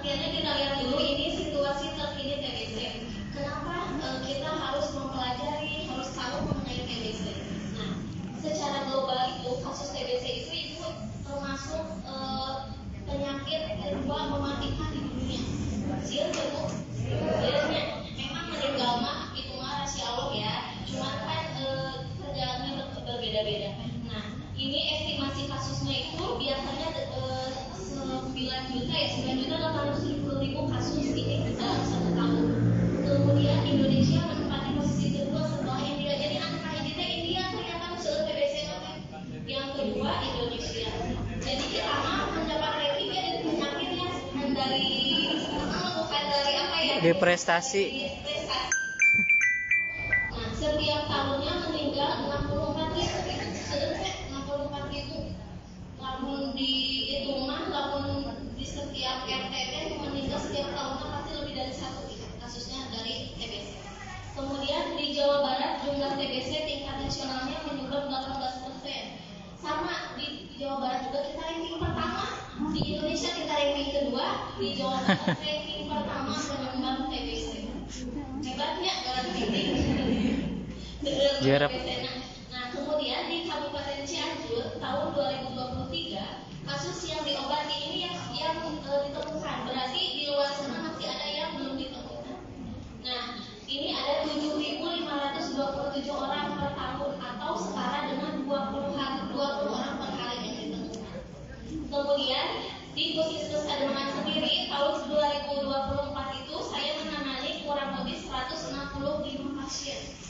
Akhirnya kita lihat dulu ini situasi terkini TBC. Kenapa kita harus mempelajari, harus tahu mengenai TBC. Nah, secara global itu kasus TBC itu termasuk penyakit kedua mematikan di dunia. Siapa itu? Sebenarnya memang meninggal mah itu mah rahasia Allah ya. Cuman kan perjalanannya berbeda-beda. Nah, ini estimasi kasusnya itu biasanya 9.800.000 kasus ini dalam 1 tahun. Kemudian Indonesia menempati posisi kedua setelah India. Jadi antara India ternyata usul TBC yang kedua Indonesia. Jadi kita mendapat rankingnya dari penyakitnya dari bukan dari apa ya? Di prestasi. Nah, setiap tahunnya meninggal 64.000. Namun dihitung namun di setiap RT meninggal setiap tahunnya pasti lebih dari 1 kasusnya dari TBC. Kemudian di Jawa Barat jumlah TBC tingkat nasionalnya menyumbang 18%. Sama di Jawa Barat juga kita ranking pertama. Di Indonesia kita ranking kedua, di Jawa Barat ranking pertama penyumbang TBC. Hebatnya dalam ini. Nah, kemudian di Kabupaten Cianjur tahun 2023 kasus yang diobati ini yang ditemukan, berarti di luar sana masih ada yang belum ditemukan. Nah, ini ada 7.527 orang per tahun atau setara dengan 20 orang per hari yang ditemukan. Kemudian di Puskesmas Pademangan sendiri tahun 2024 itu saya menangani kurang lebih 165 pasien.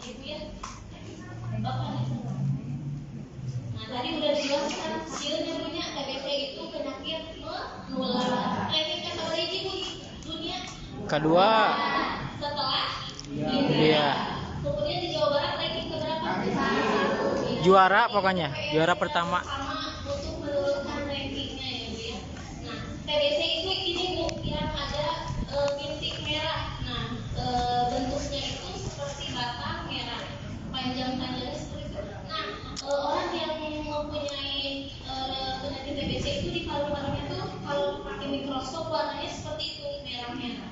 Ibu ya, Bapak. Nah, tadi udah dijelaskan hasilnya punya TBC itu penyakit menular. Ranking keberapa Bu dunia? Kedua. Setelah India. Kemudian di Jawa Barat ranking keberapa? Juara pokoknya, juara pertama. Sama untuk menurunkan rankingnya ya Bu ya. Nah, TBC itu ini Bu yang ada bintik merah. Nah, bentuknya itu seperti batang merah, panjangnya seperti itu. Nah, orang yang mempunyai penyakit TBC itu di paru-parunya itu kalau pakai mikroskop warnanya seperti itu merah-merah.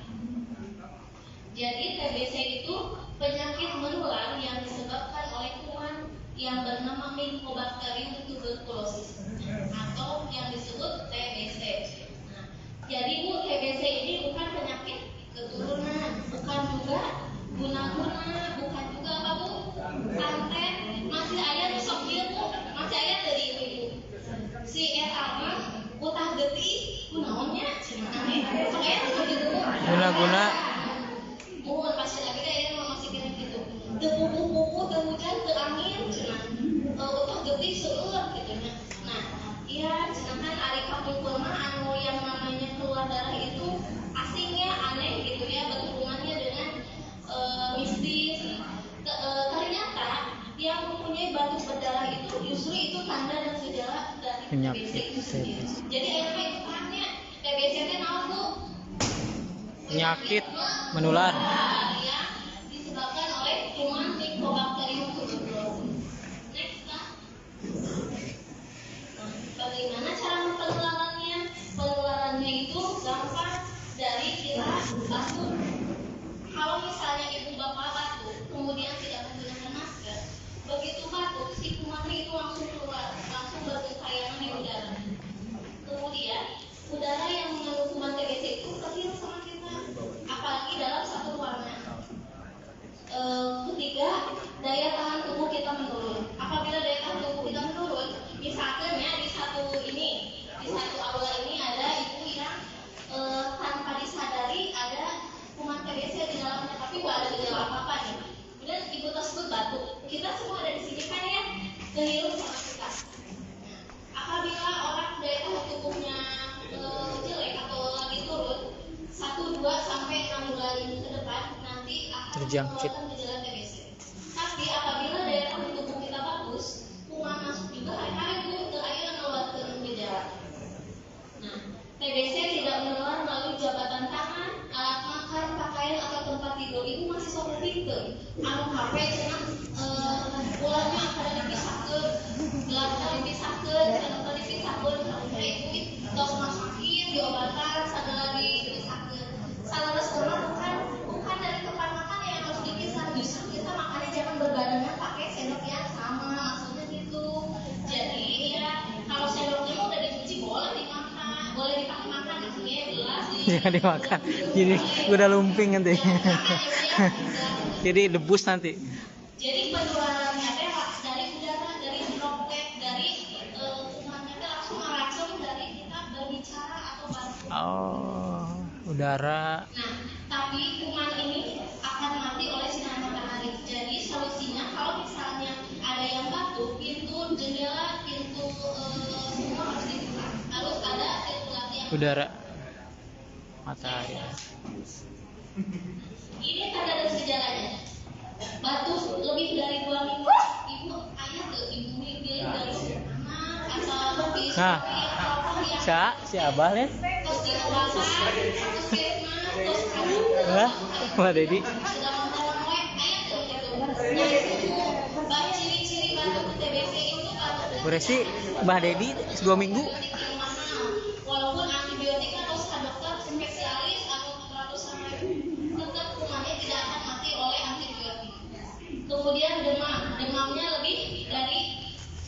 Jadi TBC itu penyakit menular yang disebabkan oleh kuman yang bernama Mycobacterium tuberculosis atau yang disebut TBC. Nah, jadi Bu, TBC ini bukan penyakit keturunan, bukan juga guna-guna, bukan juga apa Bu? Santet, masih ayat sok Bu, masih ayat dari Ibu. Si etama utah getih, kunaonnya cenah sok ayat gitu Bu. Guna-guna. Mohon pasti lagi ya masih kira gitu. Teu pupuh-pupuh, teu hujan, teu angin cenah. Utah getih seueur gitu nya. Nah, iya cenah kan ari kapungkur mah anu yang namanya keluar darah itu asingnya aneh gitu ya, berhubungannya dengan mistis. Ternyata yang mempunyai batu berdarah itu justru itu tanda dan gejala dari TBC itu sendiri. Jadi akhirnya itu tanya TBC itu naon Bu? Penyakit menular yang disebabkan oleh kuman Mycobacterium tuberculosis. Next lah. Bagaimana cara penularannya? Penularannya itu gampang dari kita batuk. Kalau misalnya ibu bapak batuk, kemudian tidak menggunakan masker, begitu batuk, si kumannya itu langsung keluar, langsung bergentayangan di udara. Kemudian udara yang mengandung kuman TBC itu terhirup sama kita, apalagi dalam satu ruangan. Ketiga, daya tahan tubuh kita menurun. Apabila daya tahan tubuh kita menurun, misalkan ya di satu aula ini ada ibu yang tanpa disadari ada kuman TBC di dalamnya, tapi nggak ada gejala apa-apa nih. Kemudian ibu tersebut batuk. Kita semua ada di sini kan ya, terhirup sama kita. Apabila orang daya tahan tubuhnya jelek atau lagi turun 1, 2 sampai 6 bulan ke depan nanti akan terjangkit gejala TBC. Tapi apabila daya tahan tubuh kita bagus, kuman masuk juga hari-hari Bu ke air mengeluarkan gejala. Nah, TBC tidak menular melalui jabatan tangan, alat makan, pakaian atau tempat tidur. Ibu masih sok pinter. Anu HP cenah bulannya kada dipisahkeun, gelar kada dipisahkeun, kada dipisahkeun, sampai ibu tos masakin diobat boleh dipakai makan di sini ya, gelas di Jangan dimakan. Jadi udah lumping nanti. Jadi debus nanti. jadi penularannya teh dari udara, dari droplet, dari kumannya teh langsung meracun dari kita berbicara atau batuk. Oh, udara. Nah, tapi kuman ini akan mati oleh sinar matahari. Jadi solusinya kalau misalnya ada yang batuk, pintu jendela, pintu semua harus dibuka. Harus ada sirkulasi yang Udara. Matahari. ini tanda dan gejalanya. Batuk lebih dari 2 minggu, ibu ayah ke ibu pilih dari anak atau lebih Nah. atau apa yang Si Abah lihat. terus diobakan, terus puskesmas, terus kamu Wah, Wah Dedi. sudah membawa ayah ke gitu. Nah itu ciri-ciri batuk TBC itu batuknya Berarti Mbah Dedi 2 minggu. antibiotik yang mahal. Walaupun antibiotik harus ke dokter spesialis atau ratusan ribu, tetap kumannya tidak akan mati oleh antibiotik. Kemudian demamnya lebih dari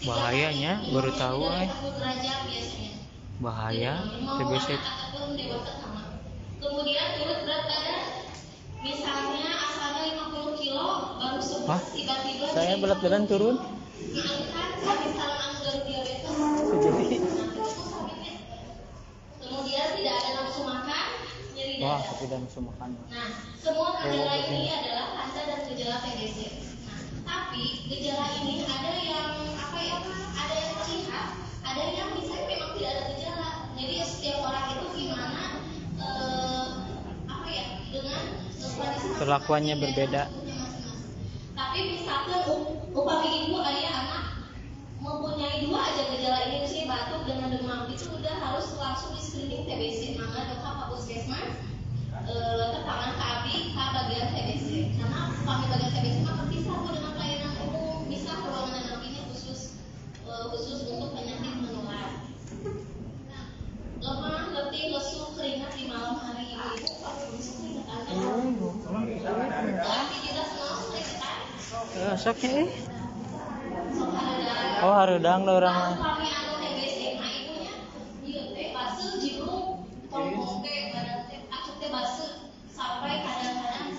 3 Bahayanya, kali, baru demamnya tahu, dari 40 derajat biasanya. Bahaya Mau TBC. anak ataupun dewasa sama. Kemudian turut berat badan, misalnya asalnya 50 kilo, baru Hah? tiba-tiba Saya jadi berat badan turun. Kan misalnya anu dari diabetes. Jadi. Kemudian tidak ada nafsu makan, nyeri Wah, dada. tidak nafsu makan. Nah, semua gejala ini adalah tanda dan gejala TBC. Nah, tapi gejala ini ada yang apa ya? Ada yang terlihat, ada yang misalnya memang tidak ada gejala. Jadi setiap orang itu gimana apa ya? Dengan kondisi Perlakuannya berbeda. Tapi misalkan upami ibu ayah anak mempunyai 2 aja gejala ini, misalnya batuk dengan demam, itu udah harus langsung di screening TBC. Maka dokter Pak Puskesmas letak tangan ke abi ke bagian TBC. Karena kami bagian TBC mah terpisah dengan pelayanan umum, bisa ruangan dan ini khusus untuk penyakit menular. Lemah, letih, lesu, keringat di malam hari ibu-ibu pasti bisa keringetan. Aktivitas mau keringetan. Sakit eh. Oh, harudang da urang mah. Kami anu TBC mah ibunya ieu teh baseuh jibruk tongkong teh badan teh asup teh baseuh sampai kadang-kadang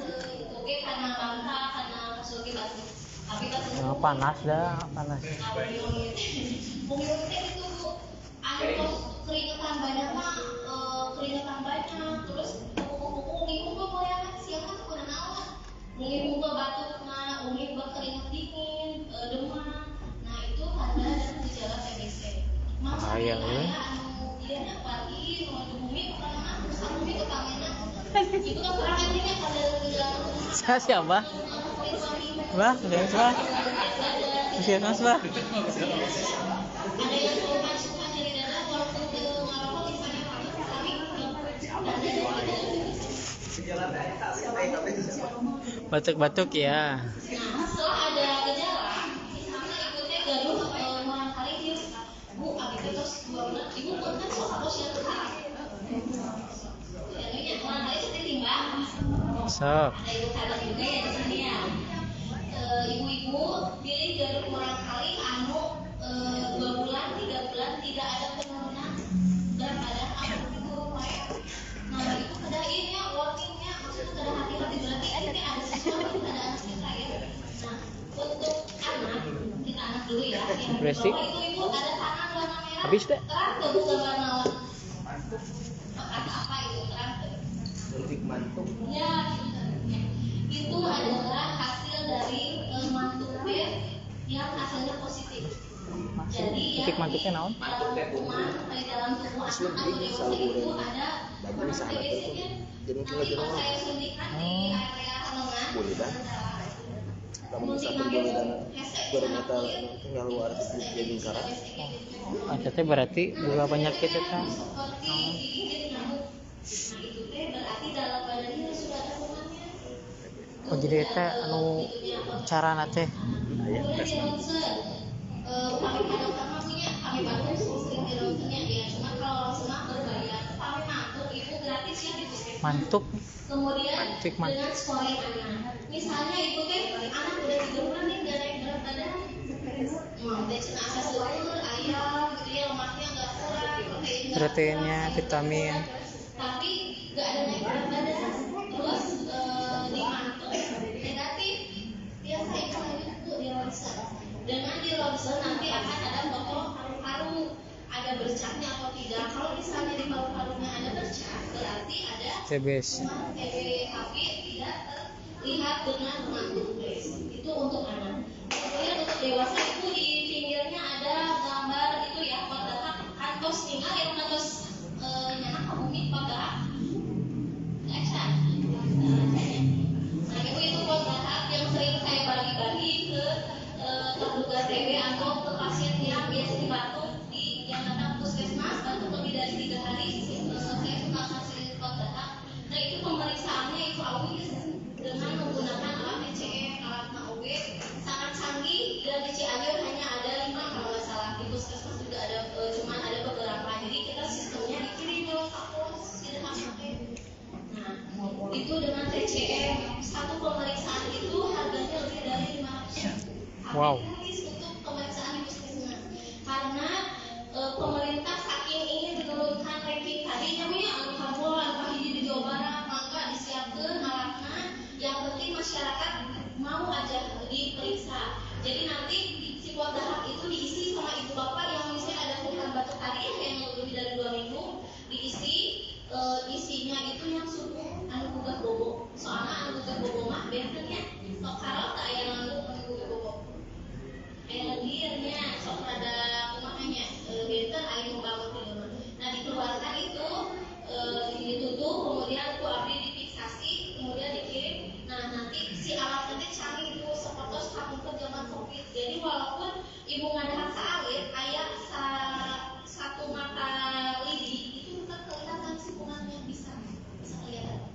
oge kana bangka kana kasur ge baseuh. Tapi baseuh Panas dah, panas. Bung teh itu Bu anu keringetan banyak mah keringetan banyak terus kuku-kuku umi mah mulai siang mah kudu naon. Umi mah batuk mah umi mah keringet dingin demam. Nah itu tanda dan gejala TBC. Bahaya, ya. Dia nak pagi mau bumi karena terus bumi ke pangenan. Itu kan kurang intinya tanda dan gejala. Saya siapa? Bah, jangan salah. Puskesmas, Bah. Ada yang suka nyeri dada walaupun ke ngarokok misalnya tapi Batuk-batuk ya. Nah, setelah ada gejala, misalnya ibunya gaduh orang kali dia, Bu, abi terus 2 bulan, ibu kan sok harus ya tuh. Jadi orang kali seperti timbang. Sok. Ada ibu kalah juga ya di sini ya. Ibu-ibu pilih gaduh orang kali anu 2 bulan, 3 bulan tidak ada penurunan berat badan atau turun naik. Nah itu kedain ya, warningnya maksudnya kada hati-hati berarti ini ada sesuatu pada anak kita ya. Nah untuk anak kita anak dulu ya. Yang Berarti? bawah itu ibu ada tangan warna merah. Habis deh. Terang tuh gambar naon. Apa itu terang tuh? Titik mantuk. Ya, itu adalah hasil dari mantuk tes yang hasilnya positif. Jadi ya Titik mantuknya naon? di dalam tubuh anak atau dewasa itu ada Bagus anak itu. Jadi nanti pas saya suntikan di area lengan. Boleh dah. Kamu bisa pergi dan bermata tinggal luar di lingkaran. Ada teh berarti buka penyakit eta. Seperti digigit nyamuk. Nah itu teh berarti dalam badannya sudah ada kumannya. Oh jadi eta anu carana teh. Ayah tes Kami kadang punya kami bantu sering di ronsennya ya cuma kalau ronsennya berbayar kami mantuk itu gratis ya di puskesmas. Mantuk. Kemudian Cek mantuk. dengan scoring anak misalnya ibu teh anak udah 3 bulan nih gak naik berat badan mau teh cina asa seueur ayam gitu ya lemaknya gak kurang proteinnya, vitamin. Tapi nggak ada naik berat badan. Terus di mantuk negatif. Biasa itu itu di ronsen. Dengan di ronsen nanti akan ada foto paru-paru, ada bercaknya atau tidak. Kalau misalnya di paru-parunya ada bercak, berarti ada TBC. TB tidak terlihat dengan mantuk. Itu untuk anak. Kemudian untuk dewasa itu di pinggirnya ada gambar itu ya, kotak kantos tinggal yang kantos nyanak kabumi pada action. Nah itu kotak yang sering saya bagi-bagi ke terduga TB atau ke pasien yang biasa batuk di yang datang puskesmas batuk lebih dari 3 hari. Saya suka kasih kotak. Nah itu pemeriksaannya itu awis dengan menggunakan alat TCE, alat NAOB sangat canggih, dan di Cianjur hanya ada 5 kalau nggak salah, di puskesmas juga ada, cuman ada beberapa. Jadi kita sistemnya dikirim lewat pos, tidak pakai. Nah itu dengan TCE satu pemeriksaan itu harganya lebih dari 500. Wow. Habis untuk pemeriksaan di puskesmas karena pemerintah saking ingin menurunkan ranking tadi namanya alhamdulillah di Jawa Barat maka disiapkan alatnya. Yang penting masyarakat mau aja diperiksa. Jadi nanti si kotak itu diisi sama ibu bapak yang misalnya ada keluhan batuk tadi yang lebih dari 2 minggu, diisi isinya itu yang suku anu gugah bobo. Soalnya anu gugah bobo mah biasanya sok karot aya anu gugah bobo. Aya lendirnya sok ada kumahanya benten aya membangun di rumah. Nah dikeluarkan itu ditutup, kemudian itu abdi difiksasi, kemudian dikirim. Nah nanti si alat nanti canggih itu seperti kamu zaman COVID. Jadi walaupun ibu ngadahan saalit ayah satu mata lidi itu tetap kelihatan sikungannya bisa kelihatan.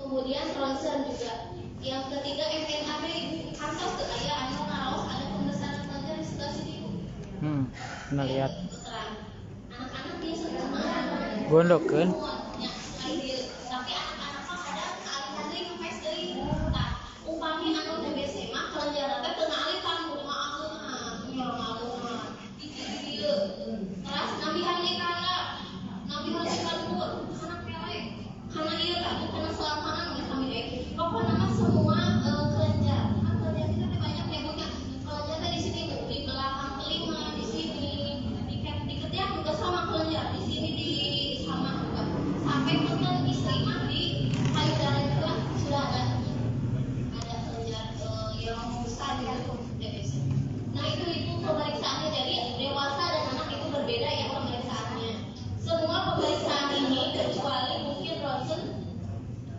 Kemudian ronsen juga. Yang ketiga MNAB ibu kantor ke ayah anu ngaraos ada pembesaran kelenjar di sebelah sini ibu. Pernah lihat. Anak-anak biasa kemana? Gondokeun. Tapi anak-anak mah ada kealitan deui ngepes deui. Tah, upami anu TBC mah kelenjaran teh teu ngaalitan kudu ngaakeun nyorong-aleuhan. Dieu. Terus nabihan nekala, nabihan sekalipun anak pelek. Karena ieu atuh kana selangkangan geus kami deui. Pokona mah semua kelenjar. Kan kelenjar kita teh banyak nyebutnya. Kelenjar teh di sini di belakang telinga, di sini, di ketiak juga sama kelenjar. Di sini di sama juga. Sampai punten istri mah di payudara juga sudah ada kelenjar yang besar gitu TBC. Nah itu pemeriksaannya. Jadi dewasa dan anak itu berbeda ya pemeriksaannya. Semua pemeriksaan ini kecuali mungkin ronsen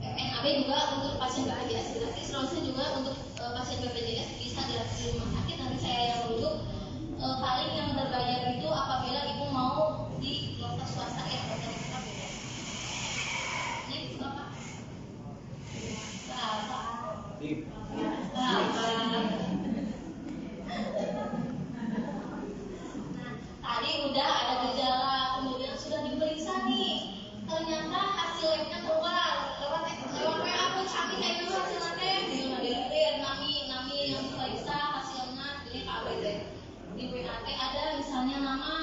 MNAB juga untuk pasien BPJS gratis, ronsen juga untuk pasien BPJS bisa gratis di rumah sakit. Nanti saya yang dulu paling yang berbayar itu apabila ibu mau di dokter swasta ya dokter kita beda. Next bapak. Berapa? Tadi udah ada gejala, kemudian sudah diperiksa nih. Ternyata hasil labnya keluar lewat WA pun kami kayak gitu hasilnya teh nami yang diperiksa hasilnya ini KBT. Di WA ada misalnya nama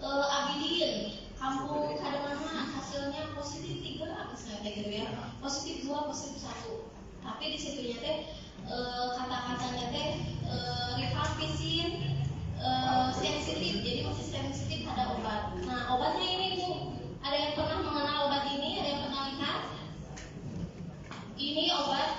Abidin, kampung Kademangan, hasilnya positif 3 misalnya kayak gitu ya. Positif 2, positif 1. Tapi di situnya teh kata-katanya teh rifampicin sensitif, jadi masih sensitif ada obat. Nah obatnya ini Bu, ada yang pernah mengenal obat ini? Ada yang pernah lihat? Ini obat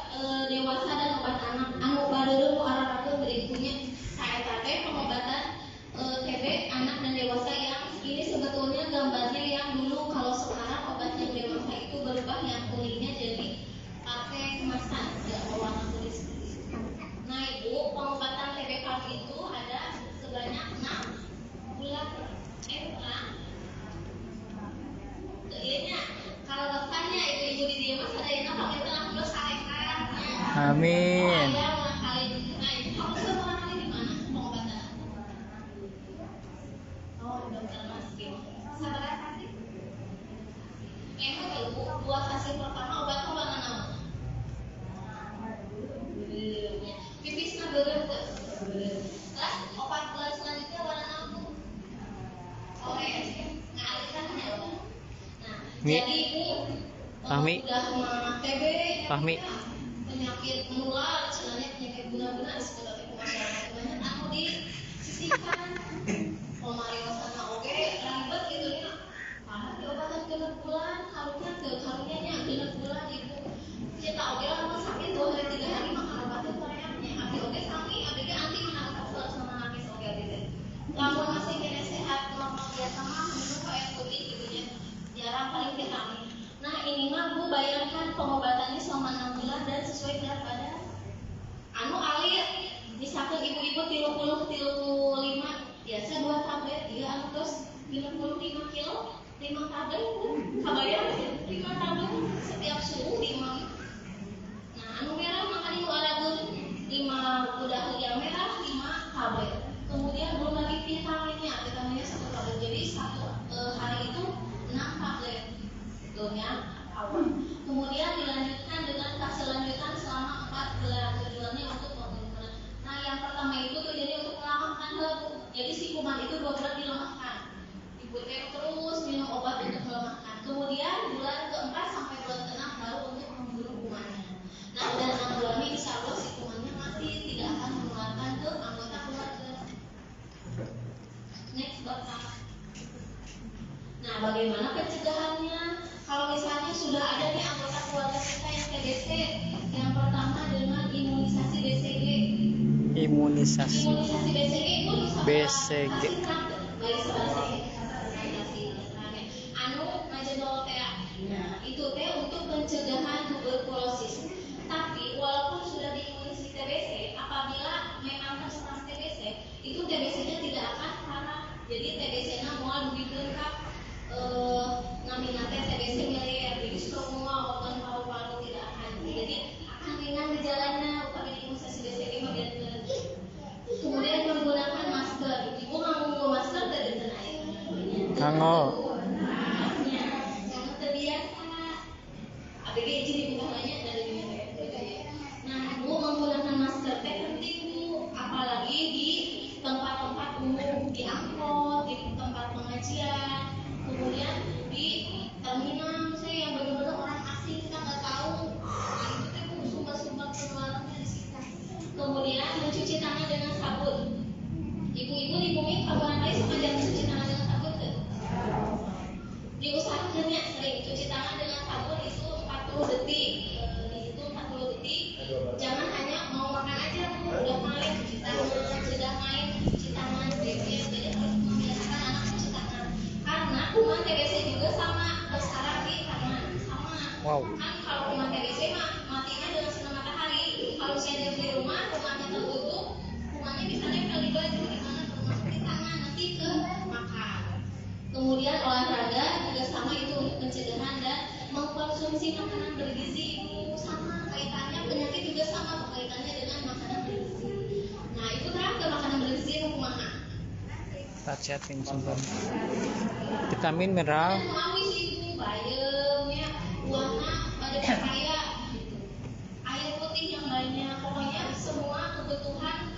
dewasa dan obat anak. Anu bareureuh nu ararakeun beri punya saeta teh pengobatan TB anak dan dewasa yang ini sebetulnya gambarnya yang dulu. Kalau sekarang obat yang dewasa itu berubah yang kuningnya jadi pakai kemasan nggak berwarna kuning. Nah ibu pengobatan TB PAP itu ada sebanyak 6 bulan Kayaknya kalau dokternya ibu di dia mas ada yang apa kita langsung sarekan. Amin. Kamu sudah pernah kali di mana pengobatan? Oh dokter Maskin. Sabar kasih. Ibu buat hasil pertama obatnya warna nama. Pipisnya beureum teh. Terus obat selanjutnya warna nama. Orange. Mi. Jadi ibu Fahmi. udah mah TB, Fahmi. penyakit menular, sebenarnya penyakit guna-guna sebenarnya masyarakat banyak anu disisihkan. Pemari wasana oge ribet gitu nya. Ah, diobatan 3 bulan, karunya genep bulan ibu. Kita oge lah mah sakit 2 hari 3 hari makan obatnya koreanya. Abi oge sami, abi ge anti makan obat sama nangis oge abi teh. Lamun masih kena sehat normal biasa mah minum air putih gitu nya. Jarang paling vitamin. Nah, ini mah Bu bayangkan pengobatannya selama 6 bulan dan sesuai berat badan. Anu alir misalkan ibu-ibu 35 biasa 2 tablet, dia anu terus 55 kilo 5 tablet, kabayang 5 tablet setiap suhu 5. Nah, anu merah makan ibu alagun 5 udah yang merah 5 tablet. Kemudian belum lagi vitaminnya 1 tablet. Jadi satu hari itu 6 tablet. Donya awal. Kemudian dilanjutkan dengan fase lanjutan selama 4 bulan. Tujuannya untuk pembunuhan. Nah, yang pertama itu tujuannya untuk melemahkan tubuh. Jadi si kuman itu 2 bulan dilemahkan. Ibu teh terus minum obat untuk melemahkan. Kemudian bulan ke-4 sampai bulan ke-6 baru untuk membunuh kumannya. Nah, udah 6 bulan ini insya Allah si kumannya mati, tidak akan menularkan ke anggota keluarga. Next Bapak. Nah, bagaimana pencegahannya? Kalau misalnya sudah ada nih anggota keluarga kita yang TBC, yang pertama dengan imunisasi BCG. Imunisasi BCG itu BCG. Anu majenol teh. Nah, itu teh untuk pencegahan tuberkulosis. Tapi walaupun sudah diimunisasi TBC, apabila memang terserang TBC, itu TBC-nya tidak akan parah. Jadi TBC-nya mau lebih lengkap. Naminate TBC miliar, jadi semua organ paru-paru tidak akan. Jadi akan ringan gejalanya upami imunisasi BCG bagian ke. Kemudian menggunakan masker. Ibu nganggo masker dari tanah air. Nganggo. Yang terbiasa. ABG izin dibuka banyak dari dunia. Nah, ibu menggunakan masker teh penting Bu, apalagi di tempat-tempat umum, di angkot, di tempat pengajian. Kemudian di terminal saya yang benar-benar orang asing kita nggak tahu. Nah, itu teh sumber-sumber penularannya di situ. Kemudian mencuci tangan dengan sabun. Ibu-ibu di bumi kapan kali sengaja mencuci tangan dengan sabun tuh? Diusahakannya sering cuci tangan dengan sabun itu 40 detik. Di situ 40 detik. Jangan hanya mau makan aja Bu, udah main cuci tangan, sudah main cuci tangan, jadi harus membiasakan anak cuci tangan. Karena kuman TBC juga sama bersarang di tangan, sama. Wow. Kan kalau kuman TBC mah matinya dengan sinar matahari. Kalau saya di rumah, kumannya tertutup, kumannya bisa nempel di baju, di mana termasuk di tangan, nanti ke makan. Kemudian olahraga juga sama itu untuk pencegahan dan mengkonsumsi makanan bergizi itu sama kaitannya, penyakit juga sama kaitannya dengan makanan bergizi. Nah, itu terang ke makanan bergizi itu kumaha? Raciatin sumber vitamin mineral. Mau sih Bu, bayamnya, buahnya pada papaya gitu. Air putih yang banyak, pokoknya semua kebutuhan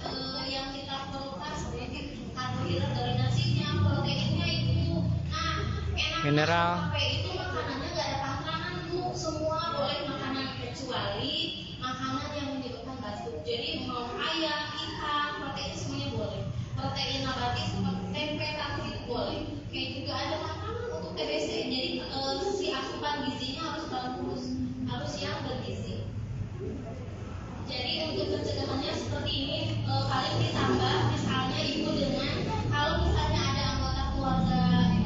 yang kita perlukan seperti karbohidrat dari nasinya, proteinnya itu. Nah, enak Mineral. sampai itu makanannya nggak ada takaran Bu, semua boleh makanan kecuali makanan yang menyebabkan batuk. Jadi mau ayam, ikan, protein semuanya boleh. Protein nabati seperti tempe, tahu itu boleh. Kayak juga ada makanan untuk TBC. Jadi si asupan gizinya harus bagus, harus yang bergizi. Jadi untuk pencegahannya seperti ini, paling ditambah misalnya ibu dengan kalau misalnya ada anggota keluarga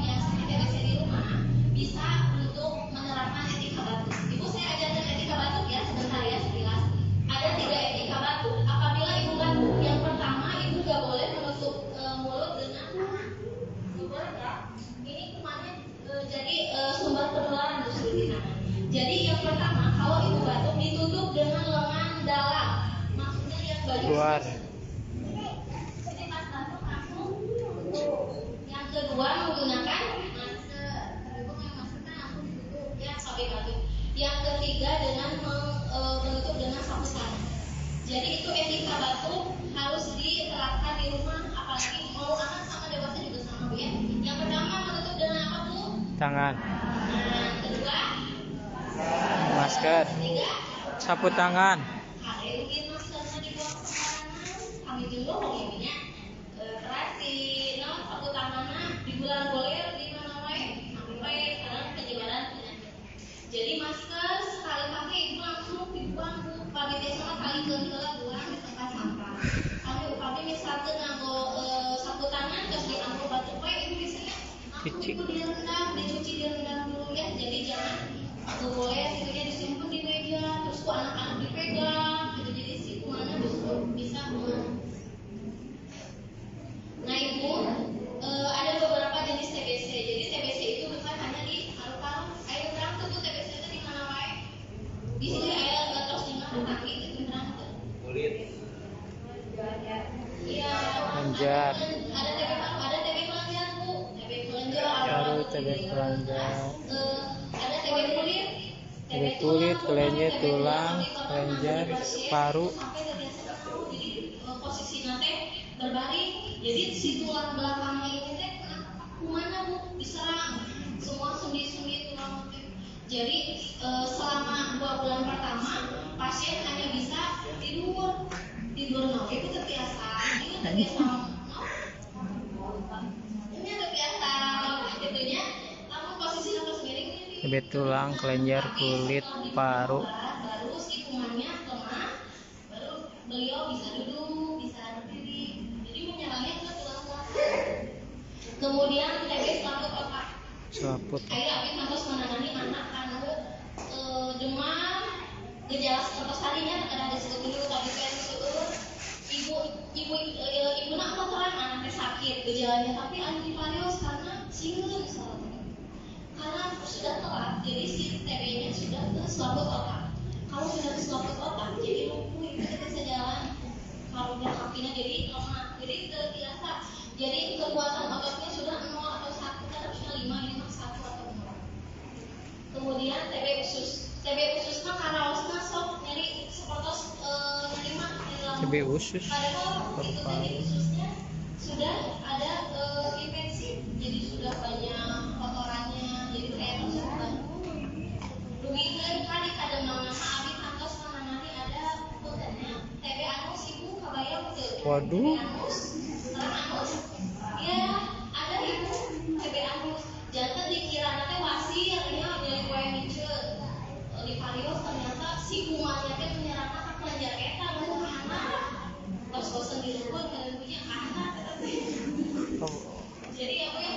yang sakit TBC di rumah, bisa untuk menerapkan etika batuk. Ibu saya ajarkan etika batuk ya sebentar ya sekilas. Ada 3 etika batuk. Apabila ibu batuk, yang pertama ibu nggak boleh menutup mulut dengan sumber ya. Ini kumannya jadi sumber penularan justru di sana. Jadi yang pertama kalau ibu batuk ditutup dengan lengan dalam, maksudnya yang baju Keluar. Jadi pas batuk langsung tutup. Yang kedua menggunakan masker. Ibu yang maskernya langsung ditutup ya sampai batuk. Yang ketiga dengan menutup dengan sapu tangan. Jadi itu etika batuk harus diterapkan di rumah, apalagi mau anak sama dewasa juga sama Bu ya. Yang pertama menutup dengan apa Bu? Tangan. Nah, kedua masker, ketiga sapu tangan, ada mungkin maskernya dibuang sembarangan kami dulu pokoknya terasi no sapu tangannya di bulan goler di mana wae sampai sekarang penyebaran penyakit. Jadi masker sekali pakai itu langsung dibuang bu pagi besok kali kedua buang di tempat sampah. Kami misalkan nganggo sapu tangan terus dianggo batu kue itu biasanya cuci, dicuci direndam dulu ya. Jadi jangan boleh situnya disimpan di meja terus kok anak-anak dipegang gitu jadi si kumannya bisa nah ibu ada beberapa jenis TBC. Jadi TBC itu bukan hanya di paru-paru. Ayo terang tuh TBC itu di mana wae di sini ayo terus di mana kaki itu terang tuh kulit iya kelenjar, ada TB paru ada TB kelenjar bu TB kelenjar baru TB kelenjar, ada TB kulit TB kulit, kelenjar, tulang, kelenjar, paru. sampai ke biasa tahu jadi posisinya teh berbaring jadi si tulang belakangnya ini teh kemana bu diserang semua sendi-sendi tulang teh. Jadi selama 2 bulan pertama pasien hanya bisa tidur no itu terbiasa ini terbiasa ini terbiasa gitunya namun posisi nafas miring ini TB tulang, kelenjar, kulit, paru. baru si kumannya lemah baru beliau bisa duduk bisa berdiri jadi menyerangnya ke tulang-tulang. Kemudian TB selaput otak Selaput, kayak kami harus menangani anak anu demam gejala seperti tadinya ada disebut dulu tadi kayak ibu nak kotoran anaknya sakit gejalanya tapi antivirus karena singgung misalnya karena sudah telat jadi si TB-nya sudah ke selaput otak. Kalau sudah ke selaput otak jadi lumpuh itu tidak bisa jalan karunya kakinya jadi lemah jadi terbiasa jadi kekuatan ototnya sudah 0 atau 1 harusnya 5 ini 1 atau 0. Kemudian TB usus mah karaosna sok nyeri sepertos nyeri mah TB usus, padahal itu paru-paru. tadi ususnya sudah ada infeksi jadi sudah banyak kotorannya jadi kayak tersumbat rugikan kali kada mangga abi kantos menangani ada putarnya TB anus ibu kabayang teu Waduh. TB anus terang anus ya ada ibu TB anus jangan dikira nanti wasir ya jadi kue micet di varios ternyata si kumannya teh menyerang ke kelenjar eta mun anak kos-kosan di rumah kalian punya anak jadi apa ya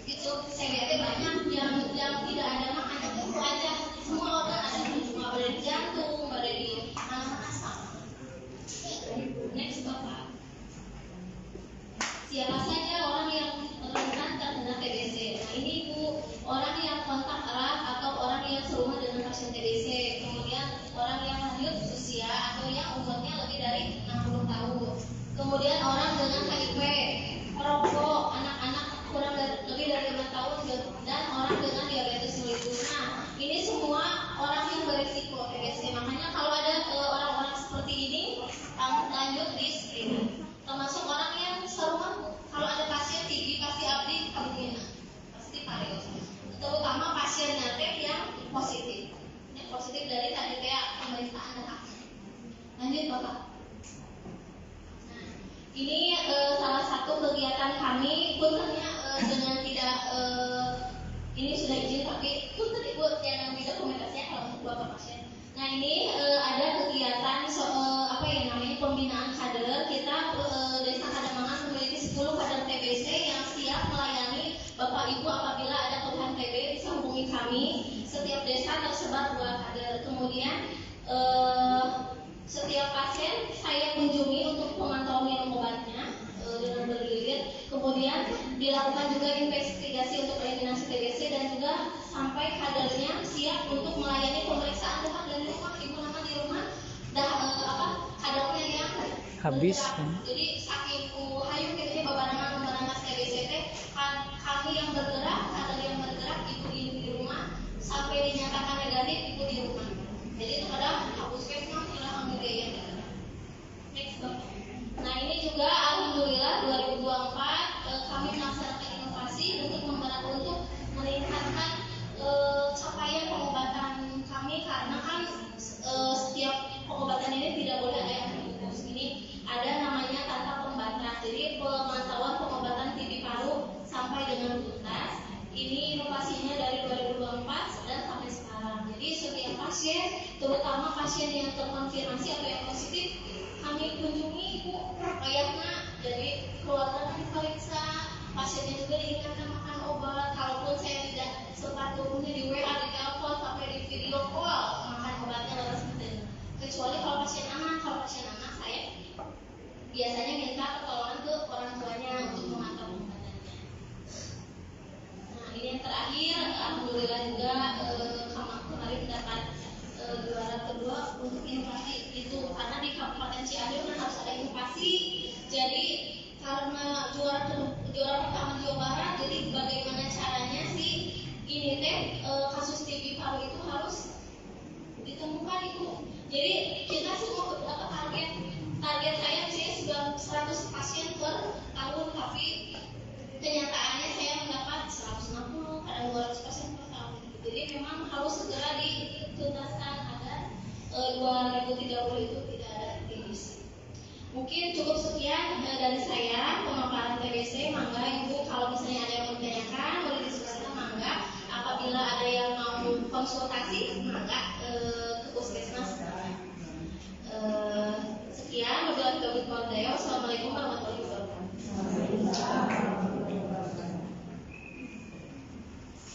itu TBC banyak yang tidak ada mah hanya itu aja semua organ ada cuma pada di jantung pada di mana-mana sama. Next bapak siapa saja orang yang rentan terkena TBC. Nah ini ibu orang yang kontak erat atau orang yang serumah dengan pasien TBC kemudian orang yang lanjut usia atau yang umurnya lebih dari 60 tahun kemudian orang dengan HIV perokok anak-anak kurang lebih dari 5 tahun dan orang dengan diabetes mellitus. Nah ini semua orang yang berisiko TBC makanya kalau ada orang-orang seperti ini lanjut di screening termasuk orang yang serumah kalau ada pasien TB pasti abdi kabupaten pasti varios terutama pasiennya yang positif dari tadi kayak pemeriksaan darah. Lanjut bapak. Nah, ini salah satu kegiatan kami puntennya dengan tidak ini sudah izin tapi punten ibu yang bisa komunikasinya kalau untuk bapak pasien. Nah ini ada kegiatan apa yang namanya pembinaan kader kita Desa Kademangan memiliki 10 kader TBC yang siap melayani bapak ibu apabila ada keluhan TB bisa hubungi kami. Setiap desa tersebar 2 kader. Kemudian setiap pasien saya kunjungi untuk memantau minum obatnya dengan bergilir. Kemudian dilakukan juga investigasi untuk eliminasi TBC dan juga sampai kadernya siap untuk melayani pemeriksaan darah dari rumah. Ibu nama di rumah kadernya yang habis. Jadi saking hayu kita babarangan TBC kami yang bergerak, kader yang bergerak ibu di rumah sampai dinyatakan negatif ibu di rumah. Jadi itu kadang hapuskan hilang ambil biaya. Next bapak. Nah ini juga alhamdulillah 2024 kami melaksanakan inovasi untuk meningkatkan capaian pasien, terutama pasien yang terkonfirmasi atau yang positif, kami kunjungi Bu, kayaknya jadi keluarga diperiksa, pasiennya juga diingatkan makan obat. Kalaupun saya tidak sempat turunnya di WA, di telepon, sampai di video call, makan obatnya lalu seperti. Kecuali kalau pasien anak saya biasanya minta pertolongan ke orang tuanya untuk mengantar obatnya. Nah ini yang terakhir, alhamdulillah juga kemarin dapat juara kedua untuk inovasi itu, karena di Kabupaten Cianjur kan harus ada inovasi. Jadi karena juara pertama Jawa Barat, jadi bagaimana caranya sih ini kasus TB paru itu harus ditemukan itu. Jadi kita semua dapat target saya 100 pasien per tahun, tapi kenyataannya saya mendapat 160, kadang 200 pasien per tahun. Jadi memang harus segera dituntaskan agar 2030 itu tidak ada TBC. Mungkin cukup sekian dari saya pemaparan TBC. Mangga Ibu kalau misalnya ada yang mau ditanyakan, boleh diskusikan, mangga. Apabila ada yang mau konsultasi, mangga ke puskesmas. Sekian, wabillahi taufiq wal hidayah. Wassalamualaikum warahmatullahi wabarakatuh.